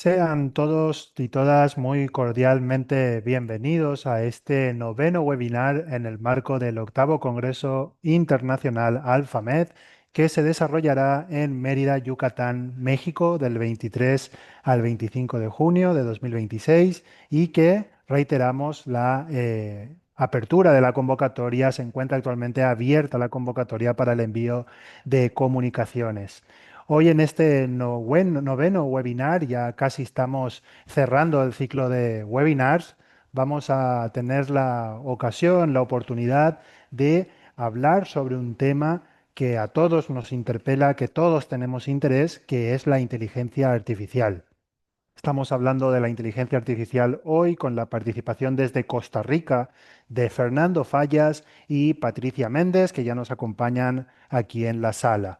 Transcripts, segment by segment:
Sean todos y todas muy cordialmente bienvenidos a este noveno webinar en el marco del octavo Congreso Internacional AlphaMed que se desarrollará en Mérida, Yucatán, México, del 23 al 25 de junio de 2026 y que, reiteramos, la apertura de la convocatoria. Se encuentra actualmente abierta la convocatoria para el envío de comunicaciones. Hoy en este noveno webinar, ya casi estamos cerrando el ciclo de webinars, vamos a tener la ocasión, la oportunidad de hablar sobre un tema que a todos nos interpela, que todos tenemos interés, que es la inteligencia artificial. Estamos hablando de la inteligencia artificial hoy con la participación desde Costa Rica de Fernando Fallas y Patricia Méndez, que ya nos acompañan aquí en la sala.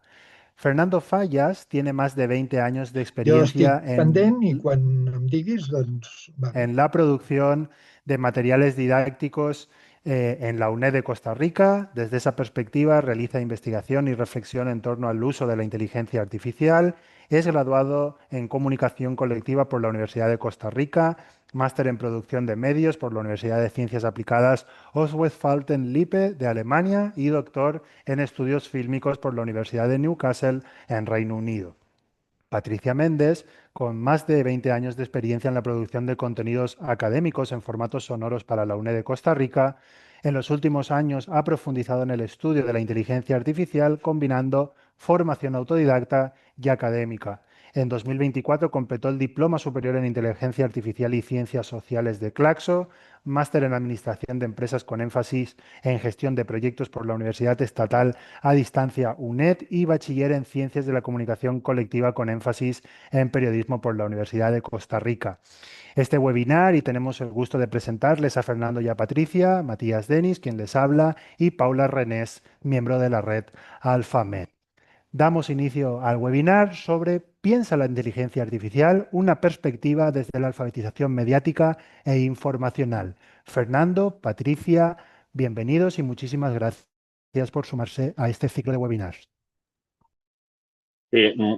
Fernando Fallas tiene más de 20 años de Jo estic experiencia pendent i quan em diguis, doncs va bé. en la producción de materiales didácticos en la UNED de Costa Rica. Desde esa perspectiva, realiza investigación y reflexión en torno al uso de la inteligencia artificial. Es graduado en comunicación colectiva por la Universidad de Costa Rica, máster en producción de medios por la Universidad de Ciencias Aplicadas Ostwestfalen-Lippe de Alemania y doctor en estudios fílmicos por la Universidad de Newcastle en Reino Unido. Patricia Méndez, con más de 20 años de experiencia en la producción de contenidos académicos en formatos sonoros para la UNED de Costa Rica, en los últimos años ha profundizado en el estudio de la inteligencia artificial, combinando formación autodidacta y académica. En 2024 completó el Diploma Superior en Inteligencia Artificial y Ciencias Sociales de Claxo, máster en Administración de Empresas con énfasis en Gestión de Proyectos por la Universidad Estatal a Distancia UNED y bachiller en Ciencias de la Comunicación Colectiva con énfasis en Periodismo por la Universidad de Costa Rica. Este webinar, y tenemos el gusto de presentarles a Fernando y a Patricia, Matías Denis, quien les habla, y Paula Renés, miembro de la red AlphaMed. Damos inicio al webinar sobre Piensa la inteligencia artificial, una perspectiva desde la alfabetización mediática e informacional. Fernando, Patricia, bienvenidos y muchísimas gracias por sumarse a este ciclo de webinars.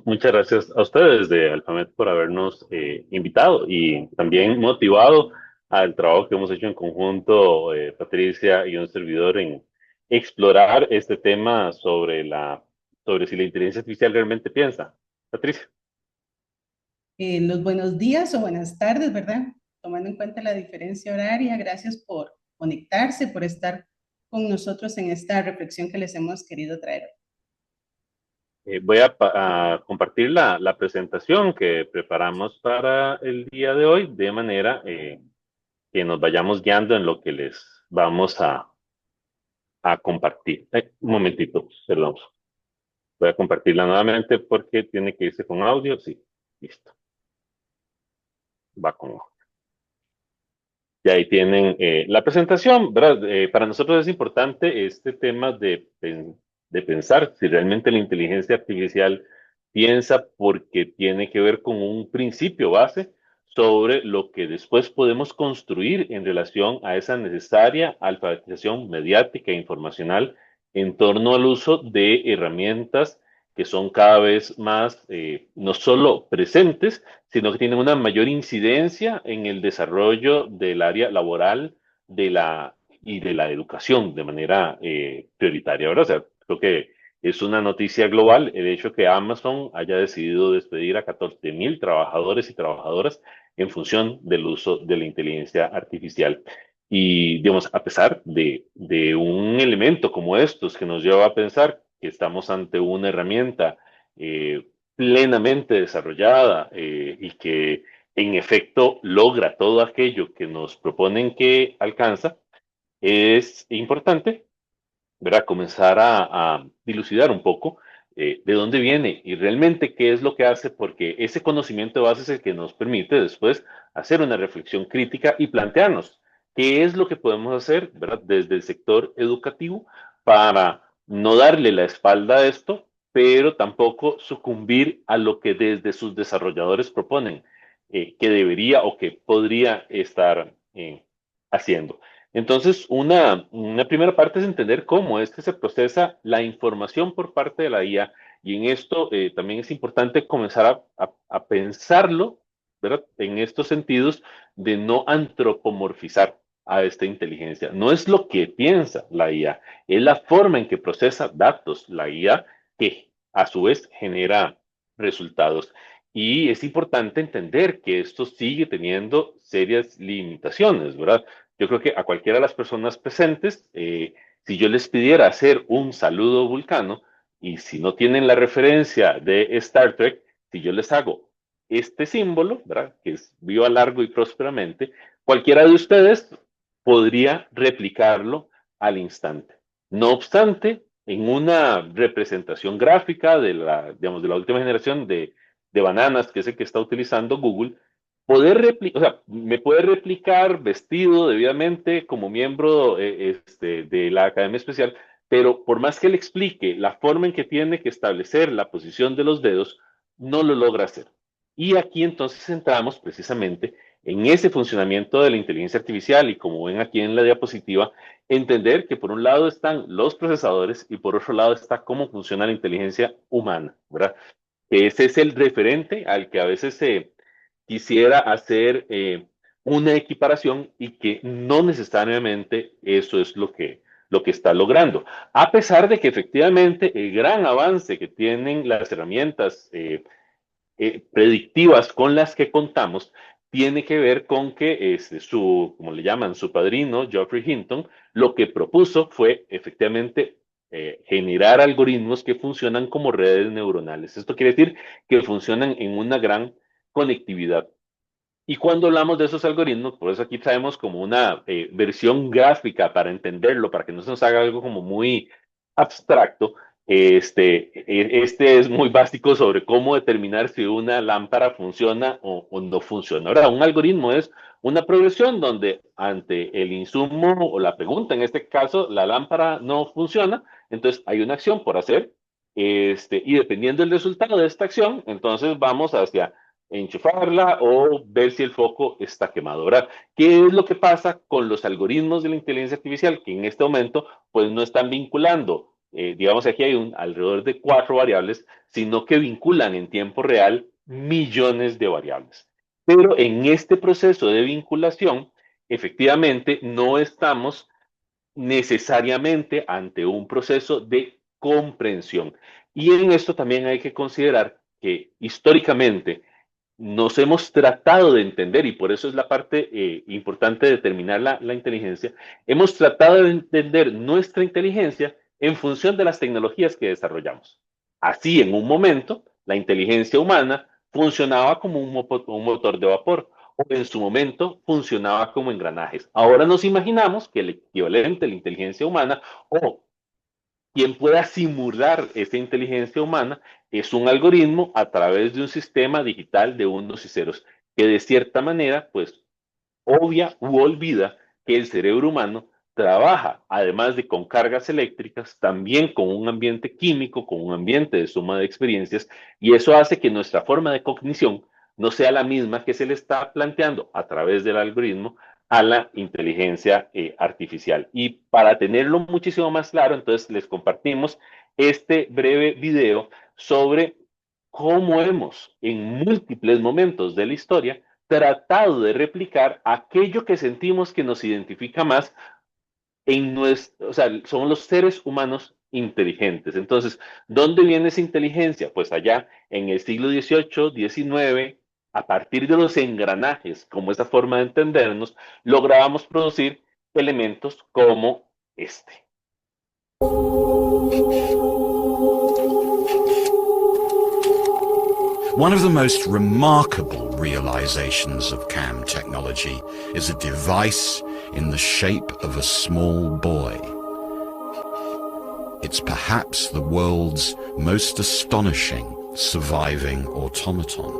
Muchas gracias a ustedes de Alfamet por habernos invitado y también motivado al trabajo que hemos hecho en conjunto, Patricia y un servidor, en explorar este tema sobre si la inteligencia artificial realmente piensa. Patricia. Los buenos días o buenas tardes, ¿verdad? Tomando en cuenta la diferencia horaria, gracias por conectarse, por estar con nosotros en esta reflexión que les hemos querido traer. Voy a compartir la presentación que preparamos para el día de hoy, de manera que nos vayamos guiando en lo que les vamos a compartir. Un momentito, perdón. Voy a compartirla nuevamente porque tiene que irse con audio. Sí, listo. Va con. Y ahí tienen la presentación, ¿verdad? Para nosotros es importante este tema de pensar si realmente la inteligencia artificial piensa, porque tiene que ver con un principio base sobre lo que después podemos construir en relación a esa necesaria alfabetización mediática e informacional en torno al uso de herramientas que son cada vez más no solo presentes, sino que tienen una mayor incidencia en el desarrollo del área laboral y de la educación de manera prioritaria, ¿verdad? O sea, creo que es una noticia global el hecho que Amazon haya decidido despedir a 14,000 trabajadores y trabajadoras en función del uso de la inteligencia artificial. Y, digamos, a pesar de un elemento como estos que nos lleva a pensar que estamos ante una herramienta plenamente desarrollada y que en efecto logra todo aquello que nos proponen que alcanza, es importante, ¿verdad? Comenzar a dilucidar un poco de dónde viene y realmente qué es lo que hace, porque ese conocimiento de base es el que nos permite después hacer una reflexión crítica y plantearnos qué es lo que podemos hacer, ¿verdad? Desde el sector educativo para no darle la espalda a esto, pero tampoco sucumbir a lo que desde sus desarrolladores proponen que debería o que podría estar haciendo. Entonces, una primera parte es entender cómo es que se procesa la información por parte de la IA, y en esto también es importante comenzar a pensarlo ¿verdad? En estos sentidos de no antropomorfizar a esta inteligencia. No es lo que piensa la IA, es la forma en que procesa datos la IA que a su vez genera resultados. Y es importante entender que esto sigue teniendo serias limitaciones, ¿verdad? Yo creo que a cualquiera de las personas presentes, si yo les pidiera hacer un saludo vulcano, y si no tienen la referencia de Star Trek, si yo les hago este símbolo, ¿verdad? Que es viva largo y prósperamente, cualquiera de ustedes podría replicarlo al instante. No obstante, en una representación gráfica de la, digamos, de la última generación de bananas, que es el que está utilizando Google, poder replicar, o sea, me puede replicar vestido debidamente como miembro de la Academia Especial, pero por más que le explique la forma en que tiene que establecer la posición de los dedos, no lo logra hacer. Y aquí entonces entramos precisamente en ese funcionamiento de la inteligencia artificial y como ven aquí en la diapositiva, entender que por un lado están los procesadores y por otro lado está cómo funciona la inteligencia humana, ¿verdad? Ese es el referente al que a veces se quisiera hacer una equiparación y que no necesariamente eso es lo que está logrando. A pesar de que efectivamente el gran avance que tienen las herramientas predictivas con las que contamos tiene que ver con que como le llaman, su padrino, Geoffrey Hinton, lo que propuso fue efectivamente generar algoritmos que funcionan como redes neuronales. Esto quiere decir que funcionan en una gran conectividad. Y cuando hablamos de esos algoritmos, por eso aquí traemos como una versión gráfica para entenderlo, para que no se nos haga algo como muy abstracto. Este es muy básico sobre cómo determinar si una lámpara funciona o no funciona. Ahora, un algoritmo es una progresión donde ante el insumo o la pregunta, en este caso, la lámpara no funciona, entonces hay una acción por hacer, y dependiendo del resultado de esta acción, entonces vamos hacia enchufarla o ver si el foco está quemado. Ahora, ¿qué es lo que pasa con los algoritmos de la inteligencia artificial que en este momento pues no están vinculando? Digamos, aquí hay alrededor de 4 variables, sino que vinculan en tiempo real millones de variables. Pero en este proceso de vinculación, efectivamente, no estamos necesariamente ante un proceso de comprensión. Y en esto también hay que considerar que históricamente nos hemos tratado de entender, y por eso es la parte importante de determinar la inteligencia, hemos tratado de entender nuestra inteligencia en función de las tecnologías que desarrollamos. Así, en un momento, la inteligencia humana funcionaba como un motor de vapor, o en su momento funcionaba como engranajes. Ahora nos imaginamos que el equivalente de la inteligencia humana, o quien pueda simular esa inteligencia humana, es un algoritmo a través de un sistema digital de unos y ceros, que de cierta manera, pues, obvia u olvida que el cerebro humano trabaja, además de con cargas eléctricas, también con un ambiente químico, con un ambiente de suma de experiencias, y eso hace que nuestra forma de cognición no sea la misma que se le está planteando a través del algoritmo a la inteligencia artificial. Y para tenerlo muchísimo más claro, entonces les compartimos este breve video sobre cómo hemos en múltiples momentos de la historia tratado de replicar aquello que sentimos que nos identifica más en nuestro, o sea, son los seres humanos inteligentes. Entonces, ¿dónde viene esa inteligencia? Pues allá en el siglo XVIII, XIX, a partir de los engranajes, como esa forma de entendernos, lográbamos producir elementos como este. One of the most remarkable realizations of CAM technology is a device in the shape of a small boy. It's perhaps the world's most astonishing surviving automaton.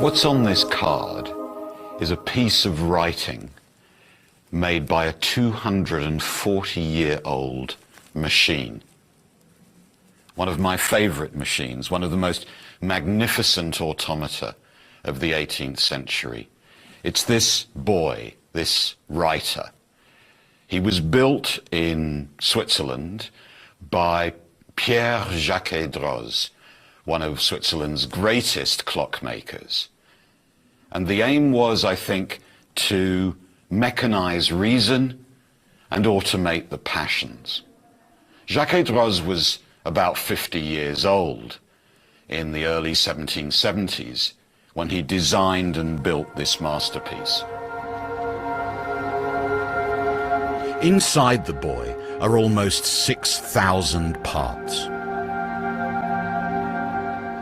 What's on this card is a piece of writing made by a 240-year-old machine. One of my favorite machines, one of the most magnificent automata of the 18th century. It's this boy, this writer. He was built in Switzerland by Pierre Jacques-Droz, one of Switzerland's greatest clockmakers. And the aim was, I think, to mechanize reason and automate the passions. Jacques-Droz was about 50 years old in the early 1770s when he designed and built this masterpiece. Inside the boy are almost 6,000 parts.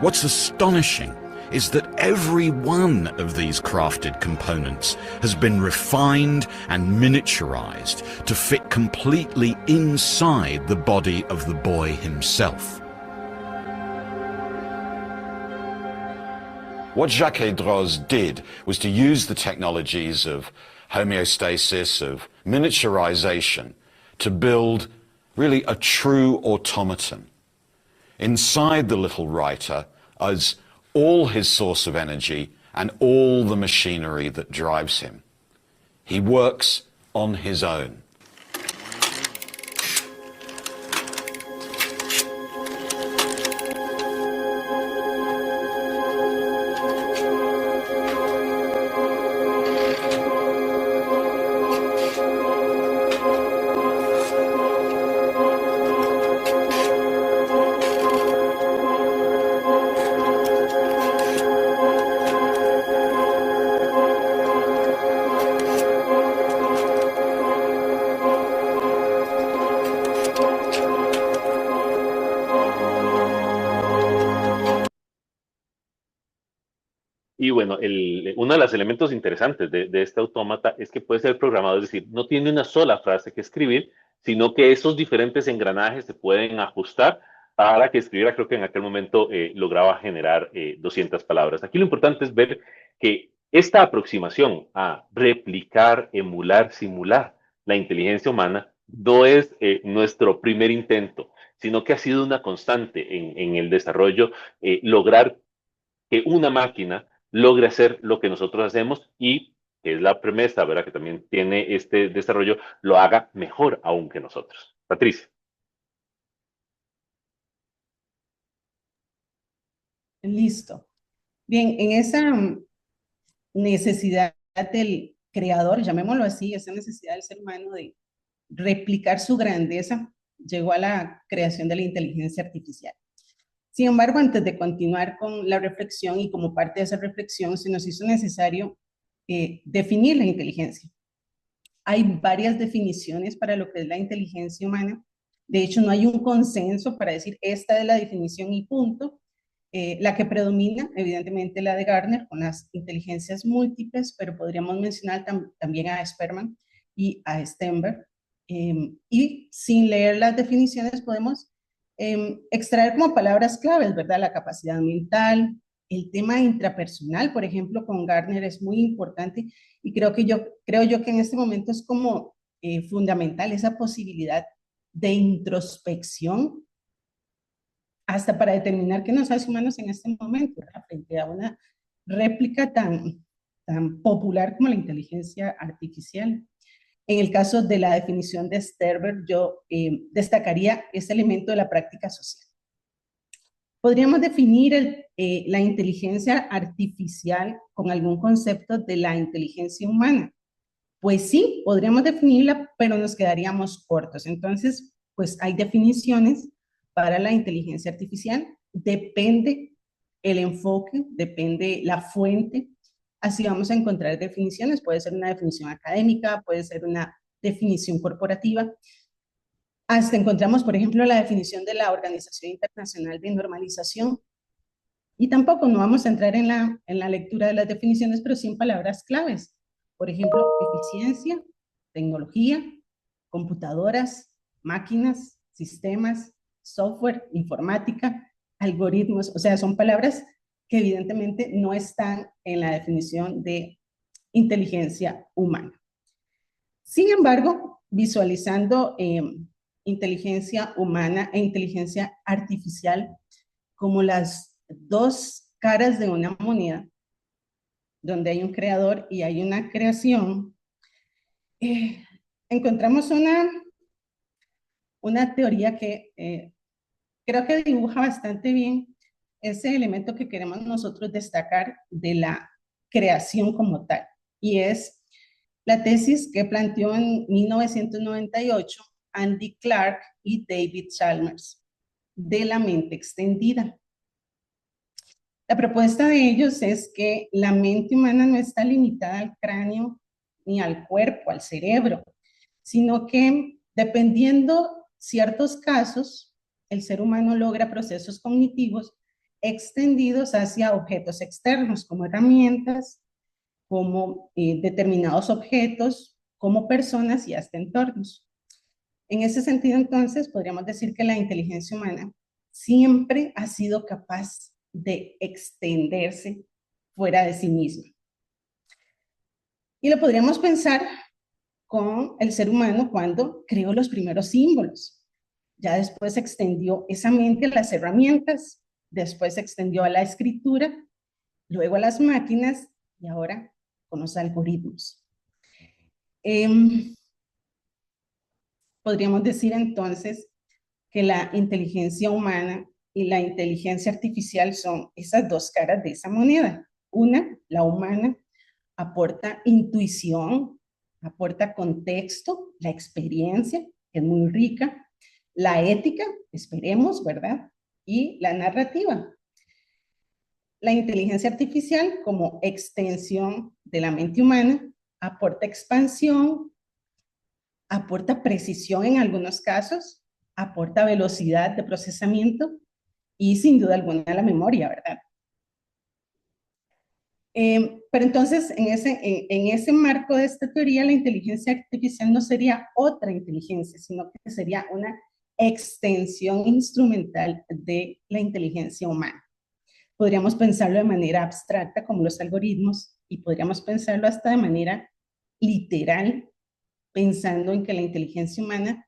What's astonishing is that every one of these crafted components has been refined and miniaturized to fit completely inside the body of the boy himself. What Jacques-Droz did was to use the technologies of homeostasis, of miniaturization, to build really a true automaton. Inside the little writer is all his source of energy and all the machinery that drives him. He works on his own. Y bueno, uno de los elementos interesantes de este autómata es que puede ser programado, es decir, no tiene una sola frase que escribir, sino que esos diferentes engranajes se pueden ajustar para que escribiera. Creo que en aquel momento lograba generar 200 palabras. Aquí lo importante es ver que esta aproximación a replicar, emular, simular la inteligencia humana no es nuestro primer intento, sino que ha sido una constante en el desarrollo, lograr que una máquina logre hacer lo que nosotros hacemos y, que es la promesa, ¿verdad?, que también tiene este desarrollo, lo haga mejor aún que nosotros. Patricia. Listo. Bien, en esa necesidad del creador, llamémoslo así, esa necesidad del ser humano de replicar su grandeza, llegó a la creación de la inteligencia artificial. Sin embargo, antes de continuar con la reflexión y como parte de esa reflexión, se nos hizo necesario definir la inteligencia. Hay varias definiciones para lo que es la inteligencia humana. De hecho, no hay un consenso para decir esta es la definición y punto. La que predomina, evidentemente, la de Gardner, con las inteligencias múltiples, pero podríamos mencionar también a Sperman y a Stenberg. Y sin leer las definiciones podemos extraer como palabras claves, ¿verdad? La capacidad mental, el tema intrapersonal, por ejemplo, con Gardner es muy importante y creo yo que en este momento es como fundamental esa posibilidad de introspección hasta para determinar qué nos hace humanos en este momento, ¿verdad?, frente a una réplica tan popular como la inteligencia artificial. En el caso de la definición de Stenberg, yo destacaría ese elemento de la práctica social. ¿Podríamos definir la inteligencia artificial con algún concepto de la inteligencia humana? Pues sí, podríamos definirla, pero nos quedaríamos cortos. Entonces, pues hay definiciones para la inteligencia artificial. Depende el enfoque, depende la fuente. Así vamos a encontrar definiciones, puede ser una definición académica, puede ser una definición corporativa. Hasta encontramos, por ejemplo, la definición de la Organización Internacional de Normalización. Y tampoco no vamos a entrar en la lectura de las definiciones, pero sí en palabras claves. Por ejemplo, eficiencia, tecnología, computadoras, máquinas, sistemas, software, informática, algoritmos. O sea, son palabras que evidentemente no están en la definición de inteligencia humana. Sin embargo, visualizando inteligencia humana e inteligencia artificial como las dos caras de una moneda, donde hay un creador y hay una creación, encontramos una teoría que creo que dibuja bastante bien ese elemento que queremos nosotros destacar de la creación como tal, y es la tesis que planteó en 1998 Andy Clark y David Chalmers, de la mente extendida. La propuesta de ellos es que la mente humana no está limitada al cráneo ni al cuerpo, al cerebro, sino que dependiendo ciertos casos, el ser humano logra procesos cognitivos extendidos hacia objetos externos, como herramientas, como determinados objetos, como personas y hasta entornos. En ese sentido, entonces, podríamos decir que la inteligencia humana siempre ha sido capaz de extenderse fuera de sí misma. Y lo podríamos pensar con el ser humano cuando creó los primeros símbolos. Ya después se extendió esa mente a las herramientas, después se extendió a la escritura, luego a las máquinas y ahora con los algoritmos. Podríamos decir entonces que la inteligencia humana y la inteligencia artificial son esas dos caras de esa moneda. Una, la humana, aporta intuición, aporta contexto, la experiencia, que es muy rica, la ética, esperemos, ¿verdad? Y la narrativa. La inteligencia artificial, como extensión de la mente humana, aporta expansión, aporta precisión en algunos casos, aporta velocidad de procesamiento y sin duda alguna la memoria, ¿verdad? Pero entonces, en ese marco de esta teoría, la inteligencia artificial no sería otra inteligencia, sino que sería una extensión instrumental de la inteligencia humana. Podríamos pensarlo de manera abstracta, como los algoritmos, y podríamos pensarlo hasta de manera literal, pensando en que la inteligencia humana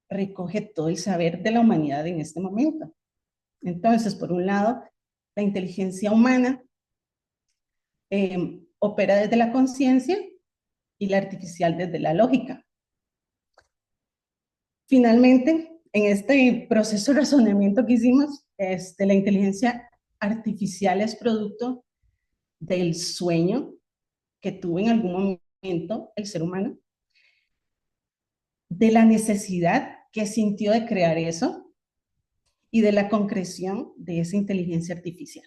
recoge todo el saber de la humanidad en este momento. Entonces, por un lado, la inteligencia humana opera desde la conciencia y la artificial desde la lógica. Finalmente, en este proceso de razonamiento que hicimos, la inteligencia artificial es producto del sueño que tuvo en algún momento el ser humano, de la necesidad que sintió de crear eso y de la concreción de esa inteligencia artificial.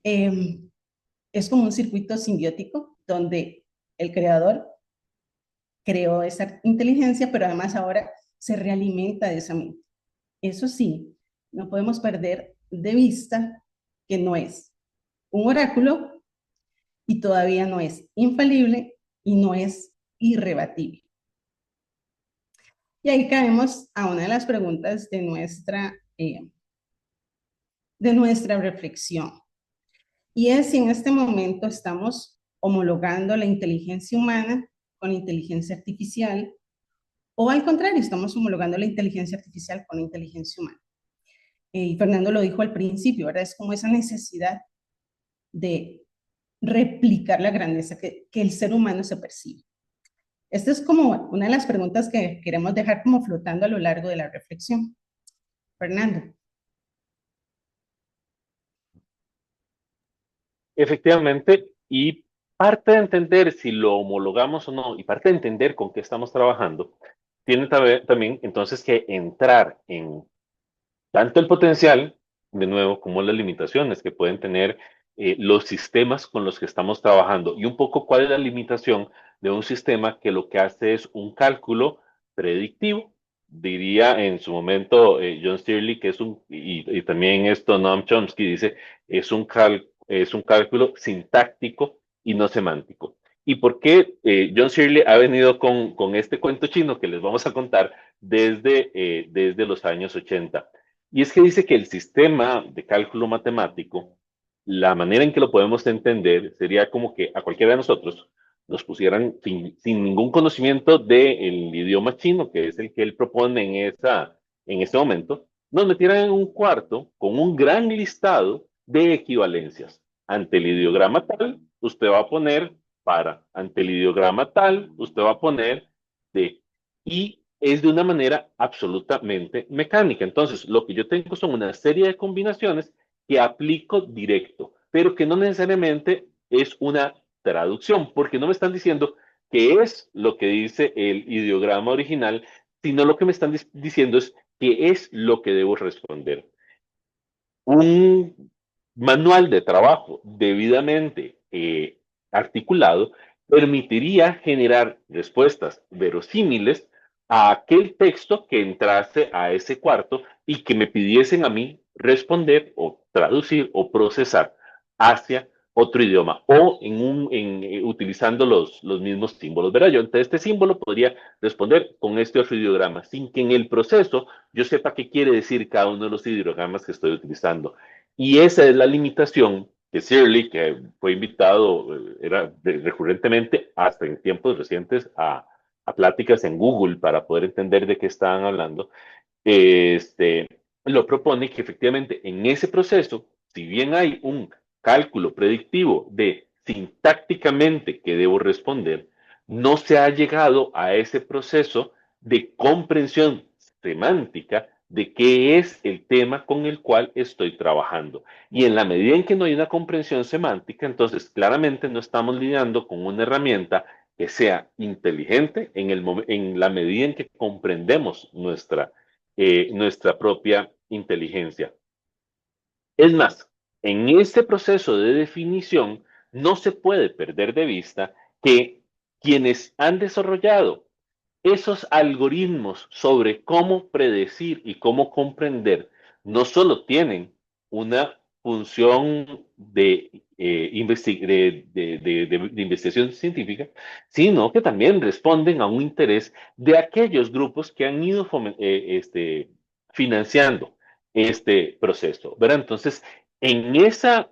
Es como un circuito simbiótico donde el creador creó esa inteligencia, pero además ahora se realimenta de esa mente. Eso sí, no podemos perder de vista que no es un oráculo y todavía no es infalible y no es irrebatible. Y ahí caemos a una de las preguntas de nuestra reflexión. Y es si en este momento estamos homologando la inteligencia humana con la inteligencia artificial, o al contrario, estamos homologando la inteligencia artificial con la inteligencia humana. Y Fernando lo dijo al principio, ¿verdad? Es como esa necesidad de replicar la grandeza que el ser humano se percibe. Esta es como una de las preguntas que queremos dejar como flotando a lo largo de la reflexión. Fernando. Efectivamente, y parte de entender si lo homologamos o no, y parte de entender con qué estamos trabajando, tiene también entonces que entrar en tanto el potencial, de nuevo, como las limitaciones que pueden tener los sistemas con los que estamos trabajando, y un poco cuál es la limitación de un sistema que lo que hace es un cálculo predictivo. Diría en su momento John Searle que es y también esto Noam Chomsky dice, es un cálculo sintáctico y no semántico. ¿Y por qué John Searle ha venido con este cuento chino que les vamos a contar desde los años 80? Y es que dice que el sistema de cálculo matemático, la manera en que lo podemos entender sería como que a cualquiera de nosotros nos pusieran sin ningún conocimiento del idioma chino, que es el que él propone en este momento, nos metieran en un cuarto con un gran listado de equivalencias. Ante el ideograma tal, usted va a poner para. Ante el ideograma tal, usted va a poner de. Y es de una manera absolutamente mecánica. Entonces, lo que yo tengo son una serie de combinaciones que aplico directo, pero que no necesariamente es una traducción, porque no me están diciendo qué es lo que dice el ideograma original, sino lo que me están diciendo es qué es lo que debo responder. Un manual de trabajo debidamente articulado permitiría generar respuestas verosímiles a aquel texto que entrase a ese cuarto y que me pidiesen a mí responder o traducir o procesar hacia otro idioma o utilizando los mismos símbolos. ¿Verdad? Yo ante este símbolo podría responder con este otro ideograma sin que en el proceso yo sepa qué quiere decir cada uno de los ideogramas que estoy utilizando. Y esa es la limitación que Searle, que fue invitado recurrentemente hasta en tiempos recientes a pláticas en Google para poder entender de qué estaban hablando, este, lo propone que efectivamente en ese proceso, si bien hay un cálculo predictivo de sintácticamente que debo responder, no se ha llegado a ese proceso de comprensión semántica de qué es el tema con el cual estoy trabajando. Y en la medida en que no hay una comprensión semántica, entonces claramente no estamos lidiando con una herramienta que sea inteligente en la medida en que comprendemos nuestra propia inteligencia. Es más, en este proceso de definición no se puede perder de vista que quienes han desarrollado esos algoritmos sobre cómo predecir y cómo comprender no solo tienen una función de investigación científica, sino que también responden a un interés de aquellos grupos que han ido financiando este proceso, ¿verdad? Entonces, en ese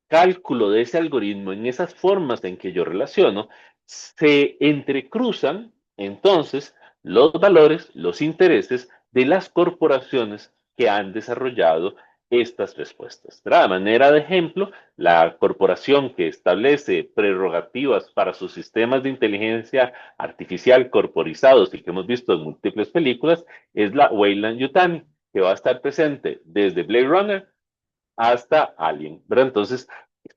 cálculo de ese algoritmo, en esas formas en que yo relaciono, se entrecruzan entonces los valores, los intereses de las corporaciones que han desarrollado estas respuestas. De manera de ejemplo, la corporación que establece prerrogativas para sus sistemas de inteligencia artificial corporizados y que hemos visto en múltiples películas es la Weyland-Yutani, que va a estar presente desde Blade Runner hasta Alien, ¿verdad? Entonces,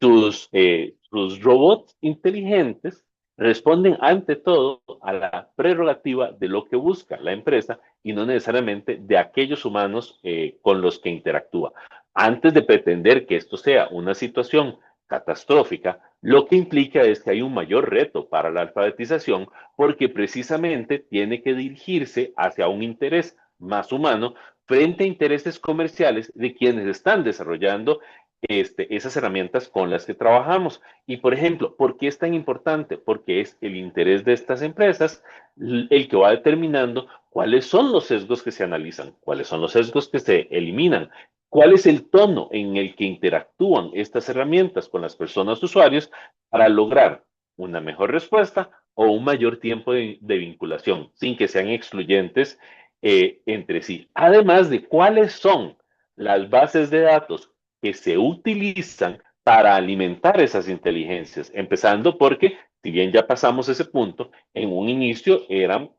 sus robots inteligentes responden ante todo a la prerrogativa de lo que busca la empresa y no necesariamente de aquellos humanos con los que interactúa. Antes de pretender que esto sea una situación catastrófica, lo que implica es que hay un mayor reto para la alfabetización porque precisamente tiene que dirigirse hacia un interés más humano frente a intereses comerciales de quienes están desarrollando esas herramientas con las que trabajamos. Y, por ejemplo, ¿por qué es tan importante? Porque es el interés de estas empresas el que va determinando cuáles son los sesgos que se analizan, cuáles son los sesgos que se eliminan, cuál es el tono en el que interactúan estas herramientas con las personas usuarios para lograr una mejor respuesta o un mayor tiempo de vinculación, sin que sean excluyentes entre sí. Además de cuáles son las bases de datos que se utilizan para alimentar esas inteligencias, empezando porque, si bien ya pasamos ese punto, en un inicio eran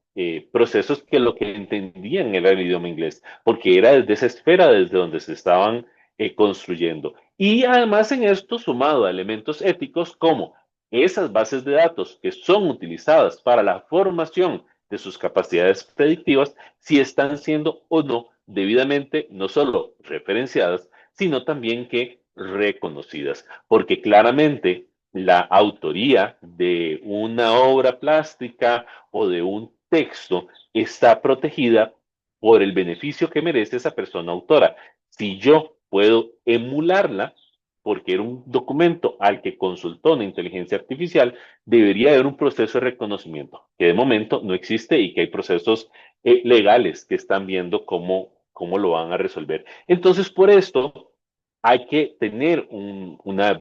procesos que lo que entendían era el idioma inglés, porque era desde esa esfera desde donde se estaban construyendo. Y además en esto, sumado a elementos éticos como esas bases de datos que son utilizadas para la formación de sus capacidades predictivas, si están siendo o no debidamente no solo referenciadas, sino también que reconocidas, porque claramente la autoría de una obra plástica o de un texto está protegida por el beneficio que merece esa persona autora. Si yo puedo emularla, porque era un documento al que consultó una inteligencia artificial, debería haber un proceso de reconocimiento, que de momento no existe y que hay procesos legales que están viendo cómo lo van a resolver. Entonces, por esto, hay que tener una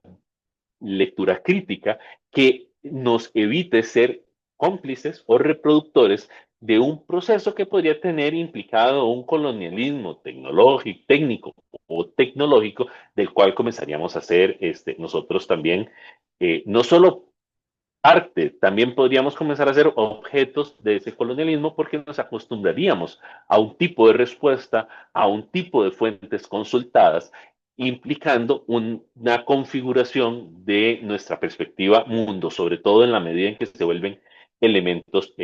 lectura crítica que nos evite ser cómplices o reproductores de un proceso que podría tener implicado un colonialismo tecnológico, técnico o tecnológico, del cual comenzaríamos a ser nosotros también, no solo arte. También podríamos comenzar a ser objetos de ese colonialismo porque nos acostumbraríamos a un tipo de respuesta, a un tipo de fuentes consultadas, implicando una configuración de nuestra perspectiva mundo, sobre todo en la medida en que se vuelven elementos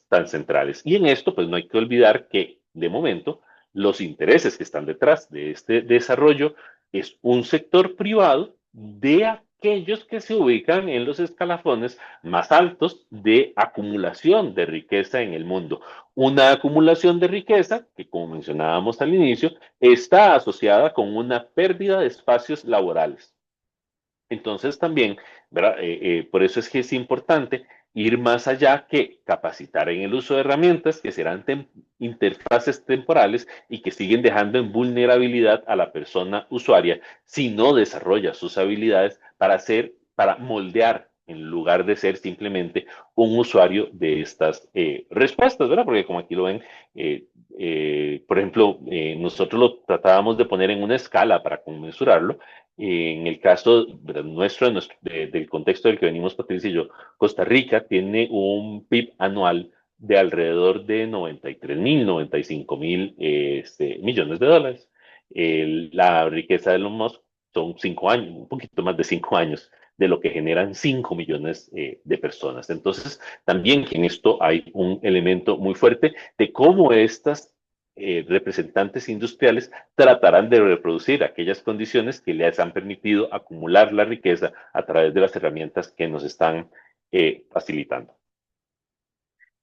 tan centrales. Y en esto, pues no hay que olvidar que, de momento, los intereses que están detrás de este desarrollo es un sector privado de aquellos que se ubican en los escalafones más altos de acumulación de riqueza en el mundo. Una acumulación de riqueza que, como mencionábamos al inicio, está asociada con una pérdida de espacios laborales. Entonces también, ¿verdad? Por eso es que es importante ir más allá que capacitar en el uso de herramientas que serán interfaces temporales y que siguen dejando en vulnerabilidad a la persona usuaria si no desarrolla sus habilidades para moldear en lugar de ser simplemente un usuario de estas respuestas, ¿verdad? Porque como aquí lo ven, por ejemplo, nosotros lo tratábamos de poner en una escala para conmensurarlo. En el caso del contexto del que venimos Patricia y yo, Costa Rica tiene un PIB anual de alrededor de 93.000, 95.000 millones de dólares. La riqueza de Elon Musk son 5 años, un poquito más de 5 años de lo que generan 5 millones de personas. Entonces, también en esto hay un elemento muy fuerte de cómo estas representantes industriales tratarán de reproducir aquellas condiciones que les han permitido acumular la riqueza a través de las herramientas que nos están facilitando.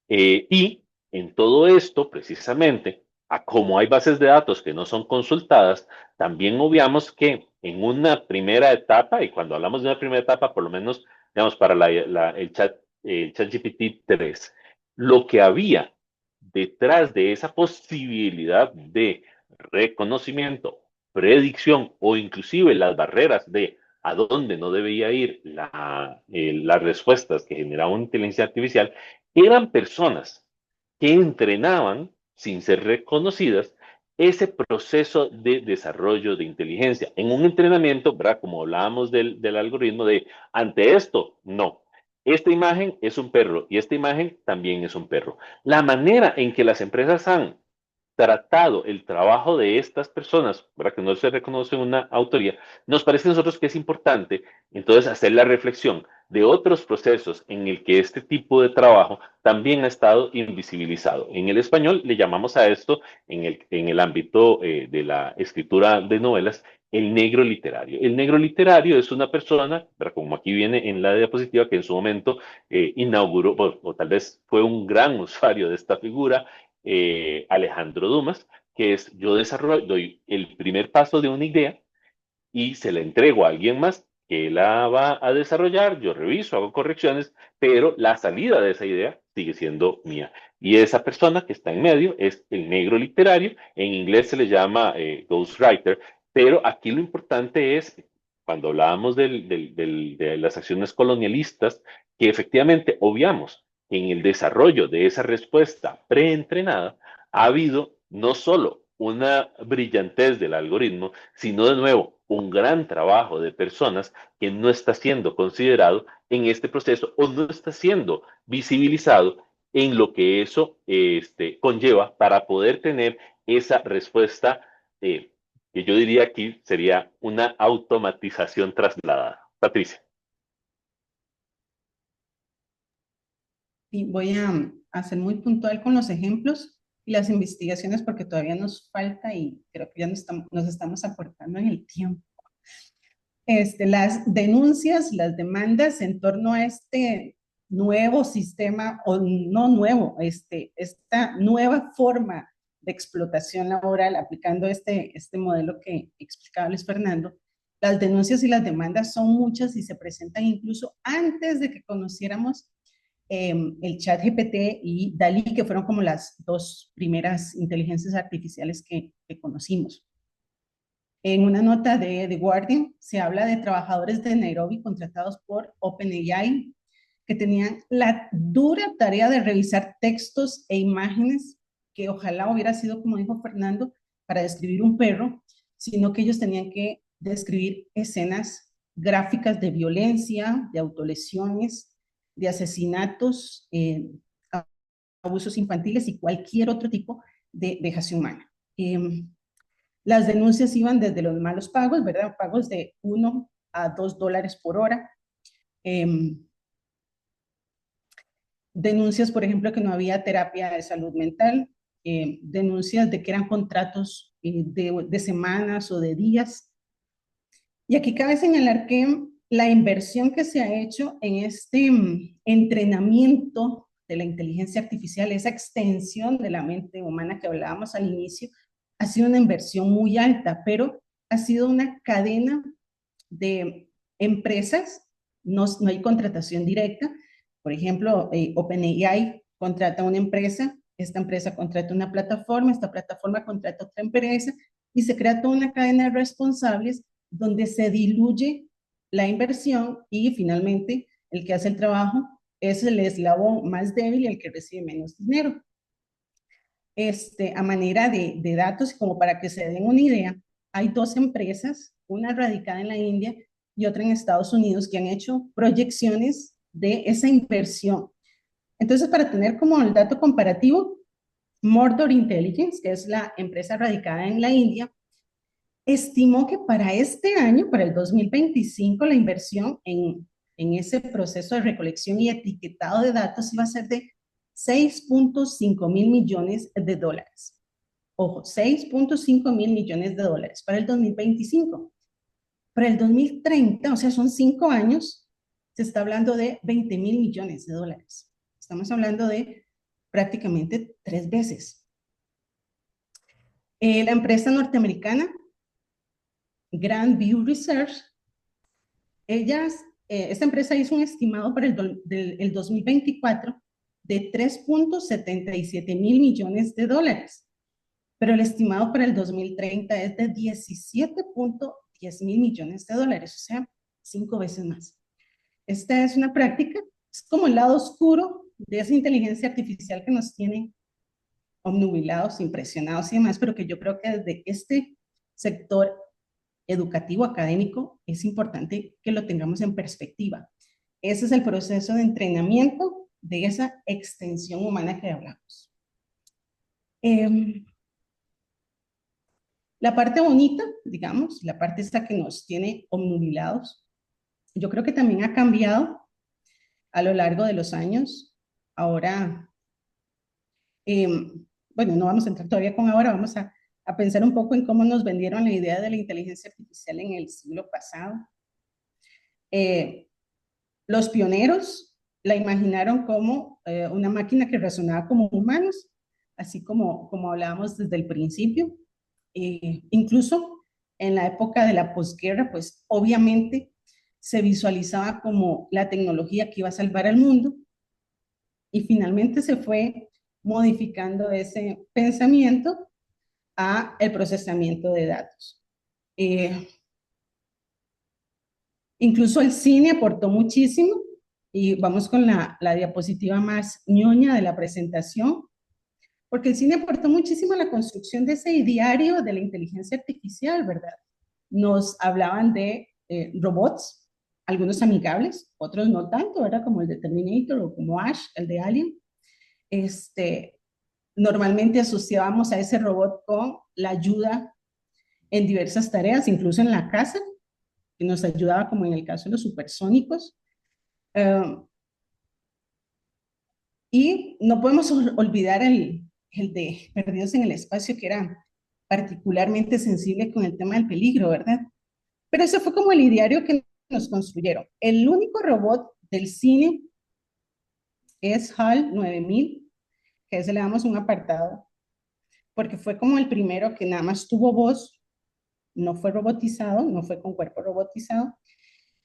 Y en todo esto, precisamente, a como hay bases de datos que no son consultadas, también obviamos que en una primera etapa, y cuando hablamos de una primera etapa, por lo menos, digamos, para el ChatGPT 3, lo que había detrás de esa posibilidad de reconocimiento, predicción o inclusive las barreras de a dónde no debía ir las respuestas que generaba una inteligencia artificial, eran personas que entrenaban, sin ser reconocidas, ese proceso de desarrollo de inteligencia. En un entrenamiento, ¿verdad? Como hablábamos del algoritmo de, ante esto, no. Esta imagen es un perro y esta imagen también es un perro. La manera en que las empresas han tratado el trabajo de estas personas, para que no se reconoce una autoría, nos parece a nosotros que es importante entonces hacer la reflexión de otros procesos en el que este tipo de trabajo también ha estado invisibilizado. En el español le llamamos a esto, en el ámbito de la escritura de novelas, el negro literario. El negro literario es una persona, como aquí viene en la diapositiva, que en su momento inauguró, o tal vez fue un gran usuario de esta figura, Alejandro Dumas, que es yo doy el primer paso de una idea y se la entrego a alguien más que la va a desarrollar, yo reviso, hago correcciones, pero la salida de esa idea sigue siendo mía. Y esa persona que está en medio es el negro literario, en inglés se le llama ghostwriter, pero aquí lo importante es, cuando hablábamos de las acciones colonialistas, que efectivamente obviamos en el desarrollo de esa respuesta preentrenada, ha habido no solo una brillantez del algoritmo, sino de nuevo un gran trabajo de personas que no está siendo considerado en este proceso o no está siendo visibilizado en lo que eso conlleva para poder tener esa respuesta que yo diría aquí sería una automatización trasladada. Patricia. Y voy a ser muy puntual con los ejemplos y las investigaciones porque todavía nos falta y creo que ya nos estamos aportando en el tiempo. Las denuncias, las demandas en torno a este nuevo sistema, o no nuevo, esta nueva forma de explotación laboral aplicando este modelo que explicaba Luis Fernando, las denuncias y las demandas son muchas y se presentan incluso antes de que conociéramos el ChatGPT y DALL-E, que fueron como las dos primeras inteligencias artificiales que conocimos. En una nota de The Guardian se habla de trabajadores de Nairobi contratados por OpenAI que tenían la dura tarea de revisar textos e imágenes que ojalá hubiera sido, como dijo Fernando, para describir un perro, sino que ellos tenían que describir escenas gráficas de violencia, de autolesiones, de asesinatos, abusos infantiles y cualquier otro tipo de vejación humana. Las denuncias iban desde los malos pagos, ¿verdad? Pagos de $1 a $2 por hora. Denuncias, por ejemplo, que no había terapia de salud mental. Denuncias de que eran contratos de semanas o de días. Y aquí cabe señalar que la inversión que se ha hecho en este entrenamiento de la inteligencia artificial, esa extensión de la mente humana que hablábamos al inicio, ha sido una inversión muy alta, pero ha sido una cadena de empresas, no hay contratación directa. Por ejemplo, OpenAI contrata a una empresa, esta empresa contrata una plataforma, esta plataforma contrata a otra empresa, y se crea toda una cadena de responsables donde se diluye la inversión y finalmente el que hace el trabajo es el eslabón más débil y el que recibe menos dinero. A manera de datos, como para que se den una idea, hay 2 empresas, una radicada en la India y otra en Estados Unidos, que han hecho proyecciones de esa inversión. Entonces, para tener como el dato comparativo, Mordor Intelligence, que es la empresa radicada en la India, estimó que para este año, para el 2025, la inversión en ese proceso de recolección y etiquetado de datos iba a ser de $6.5 mil millones. Ojo, $6.5 mil millones para el 2025. Para el 2030, o sea, son 5 años, se está hablando de $20 mil millones. Estamos hablando de prácticamente 3 veces. La empresa norteamericana Grand View Research, esta empresa hizo un estimado para el 2024 de $3.77 mil millones, pero el estimado para el 2030 es de $17.10 mil millones, o sea, 5 veces más. Esta es una práctica, es como el lado oscuro de esa inteligencia artificial que nos tiene obnubilados, impresionados y demás, pero que yo creo que desde este sector educativo, académico, es importante que lo tengamos en perspectiva. Ese es el proceso de entrenamiento de esa extensión humana que hablamos. La parte bonita, digamos, la parte esta que nos tiene obnubilados, yo creo que también ha cambiado a lo largo de los años. Ahora, bueno, no vamos a entrar todavía con ahora, vamos a pensar un poco en cómo nos vendieron la idea de la inteligencia artificial en el siglo pasado. Los pioneros la imaginaron como una máquina que razonaba como humanos, así como hablábamos desde el principio. Incluso en la época de la posguerra, pues obviamente se visualizaba como la tecnología que iba a salvar al mundo, y finalmente se fue modificando ese pensamiento a el procesamiento de datos. Incluso el cine aportó muchísimo, y vamos con la diapositiva más ñoña de la presentación, porque el cine aportó muchísimo a la construcción de ese ideario de la inteligencia artificial, ¿verdad? Nos hablaban de robots, algunos amigables, otros no tanto, ¿verdad? Como el de Terminator o como Ash, el de Alien. Normalmente asociábamos a ese robot con la ayuda en diversas tareas, incluso en la casa, que nos ayudaba como en el caso de los supersónicos. Y no podemos olvidar el de Perdidos en el Espacio, que era particularmente sensible con el tema del peligro, ¿verdad? Pero eso fue como el ideario que nos construyeron. El único robot del cine es HAL 9000, que a ese le damos un apartado, porque fue como el primero que nada más tuvo voz, no fue robotizado, no fue con cuerpo robotizado,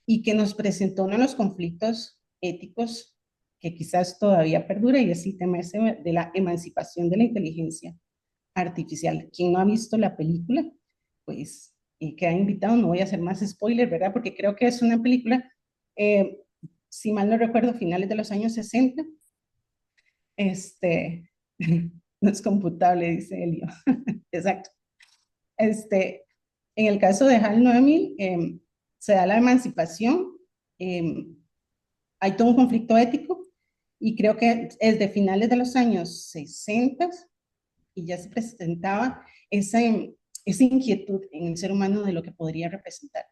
y que nos presentó uno de los conflictos éticos que quizás todavía perdura, y es el tema ese de la emancipación de la inteligencia artificial. Quien no ha visto la película, pues queda invitado, no voy a hacer más spoiler, ¿verdad? Porque creo que es una película, si mal no recuerdo, finales de los años 60. No es computable, dice Elio. Exacto. En el caso de HAL 9000, se da la emancipación hay todo un conflicto ético y creo que es de finales de los años 60 y ya se presentaba esa inquietud en el ser humano de lo que podría representar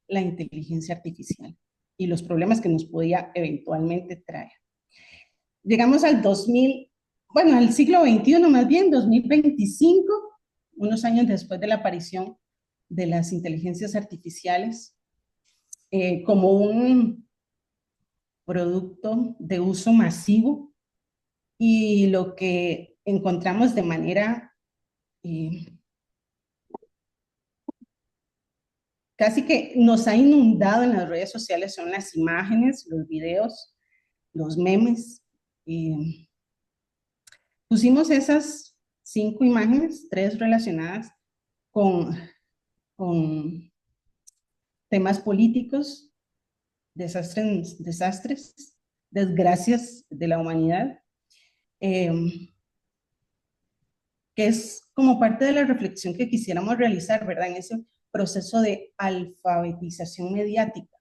la inteligencia artificial y los problemas que nos podía eventualmente traer. Llegamos al 2000, bueno, al siglo XXI más bien, 2025, unos años después de la aparición de las inteligencias artificiales, como un producto de uso masivo, y lo que encontramos de manera casi que nos ha inundado en las redes sociales son las imágenes, los videos, los memes. Pusimos esas 5 imágenes, 3 relacionadas con temas políticos, desastres, desgracias de la humanidad, que es como parte de la reflexión que quisiéramos realizar, ¿verdad? En ese proceso de alfabetización mediática.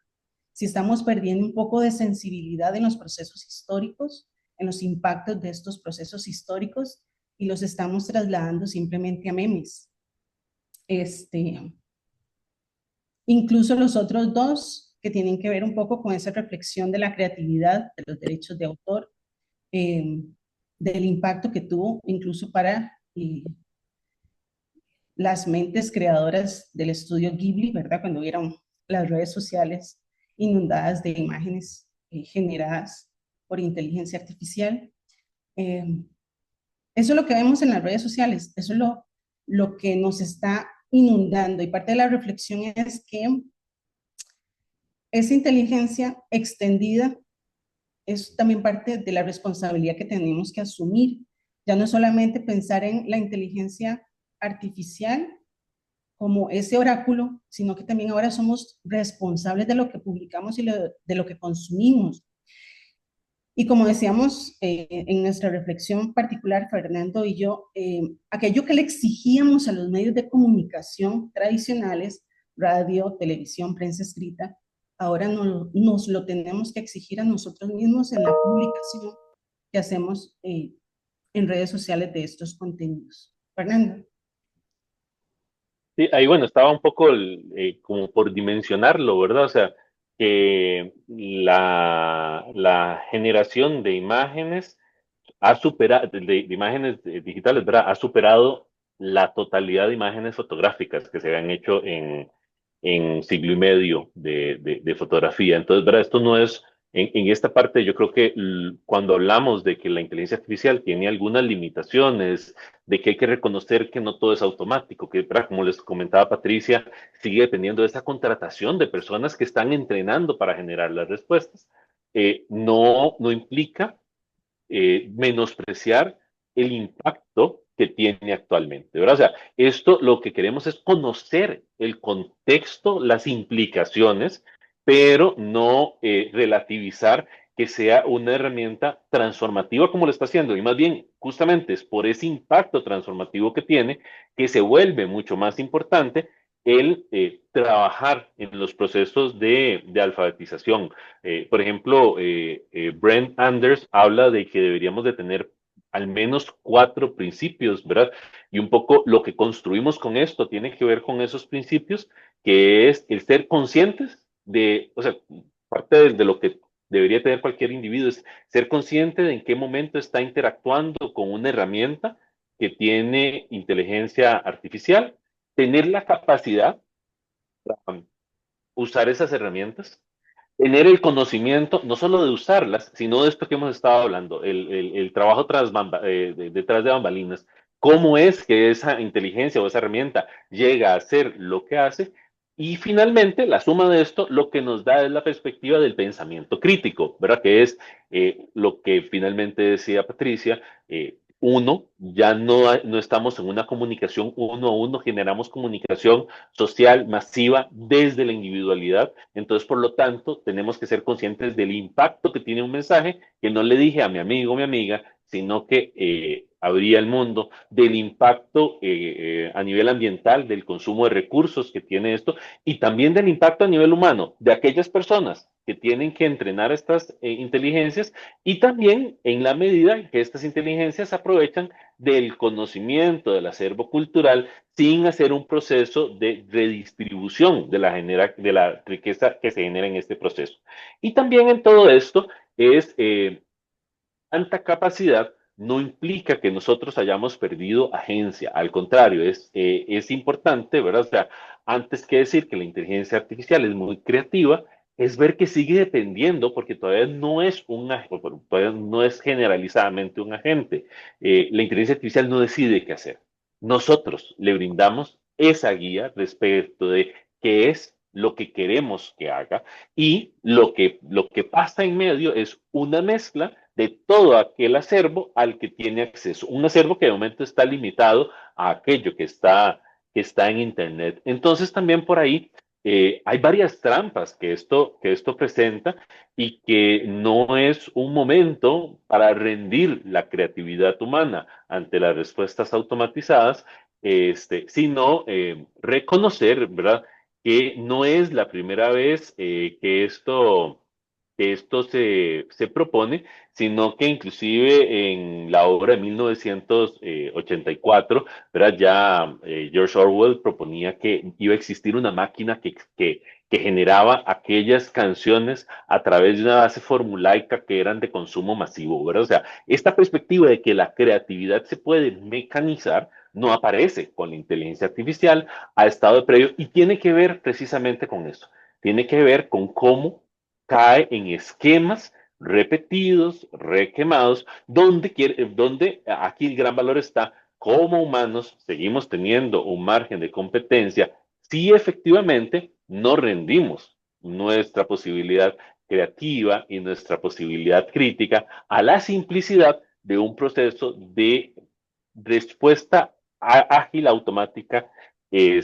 Si estamos perdiendo un poco de sensibilidad en los procesos históricos, en los impactos de estos procesos históricos, y los estamos trasladando simplemente a memes. Incluso los otros 2, que tienen que ver un poco con esa reflexión de la creatividad, de los derechos de autor, del impacto que tuvo incluso para las mentes creadoras del estudio Ghibli, ¿verdad? Cuando vieron las redes sociales inundadas de imágenes generadas por inteligencia artificial. Eso es lo que vemos en las redes sociales, eso es lo que nos está inundando, y parte de la reflexión es que esa inteligencia extendida es también parte de la responsabilidad que tenemos que asumir. Ya no solamente pensar en la inteligencia artificial como ese oráculo, sino que también ahora somos responsables de lo que publicamos y de lo que consumimos. Y como decíamos en nuestra reflexión particular, Fernando y yo, aquello que le exigíamos a los medios de comunicación tradicionales, radio, televisión, prensa escrita, ahora nos lo tenemos que exigir a nosotros mismos en la publicación que hacemos en redes sociales de estos contenidos. Fernando. Sí, ahí bueno, estaba un poco como por dimensionarlo, ¿verdad? O sea, que la generación de imágenes ha superado, de imágenes digitales, ¿verdad? Ha superado la totalidad de imágenes fotográficas que se habían hecho en siglo y medio de fotografía. Entonces, ¿verdad? Esto no es, en esta parte yo creo que cuando hablamos de que la inteligencia artificial tiene algunas limitaciones, de que hay que reconocer que no todo es automático, que, ¿verdad? Como les comentaba Patricia, sigue dependiendo de esa contratación de personas que están entrenando para generar las respuestas. No implica menospreciar el impacto que tiene actualmente, ¿verdad? O sea, esto lo que queremos es conocer el contexto, las implicaciones, pero no relativizar que sea una herramienta transformativa como lo está haciendo, y más bien justamente es por ese impacto transformativo que tiene que se vuelve mucho más importante el trabajar en los procesos de alfabetización. Por ejemplo, Brent Anders habla de que deberíamos de tener al menos 4 principios, ¿verdad? Y un poco lo que construimos con esto tiene que ver con esos principios, que es el ser conscientes o sea, parte de lo que debería tener cualquier individuo es ser consciente de en qué momento está interactuando con una herramienta que tiene inteligencia artificial, tener la capacidad para usar esas herramientas, tener el conocimiento, no solo de usarlas, sino de esto que hemos estado hablando, el trabajo detrás de bambalinas, cómo es que esa inteligencia o esa herramienta llega a hacer lo que hace, y finalmente la suma de esto lo que nos da es la perspectiva del pensamiento crítico, ¿verdad? Que es lo que finalmente decía Patricia, ya no estamos en una comunicación uno a uno, generamos comunicación social masiva desde la individualidad. Entonces, por lo tanto, tenemos que ser conscientes del impacto que tiene un mensaje que no le dije a mi amigo o mi amiga, sino que abría el mundo, del impacto a nivel ambiental, del consumo de recursos que tiene esto, y también del impacto a nivel humano, de aquellas personas que tienen que entrenar estas inteligencias y también en la medida que estas inteligencias aprovechan del conocimiento del acervo cultural sin hacer un proceso de redistribución de la riqueza que se genera en este proceso. Y también en todo esto es tanta capacidad no implica que nosotros hayamos perdido agencia, al contrario, es importante, ¿verdad? O sea, antes que decir que la inteligencia artificial es muy creativa, es ver que sigue dependiendo, porque todavía no es todavía no es generalizadamente un agente. La inteligencia artificial no decide qué hacer. Nosotros le brindamos esa guía respecto de qué es lo que queremos que haga y lo que pasa en medio es una mezcla de todo aquel acervo al que tiene acceso. Un acervo que de momento está limitado a aquello que está en Internet. Entonces también por ahí hay varias trampas que esto presenta y que no es un momento para rendir la creatividad humana ante las respuestas automatizadas, sino reconocer, ¿verdad? Que no es la primera vez que esto se propone, sino que inclusive en la obra de 1984, ¿verdad? Ya George Orwell proponía que iba a existir una máquina que generaba aquellas canciones a través de una base formulaica que eran de consumo masivo, ¿verdad? O sea, esta perspectiva de que la creatividad se puede mecanizar no aparece con la inteligencia artificial, ha estado previo y tiene que ver precisamente con eso. Tiene que ver con cómo cae en esquemas repetidos, requemados, donde aquí el gran valor está, como humanos seguimos teniendo un margen de competencia si efectivamente no rendimos nuestra posibilidad creativa y nuestra posibilidad crítica a la simplicidad de un proceso de respuesta ágil, automática, y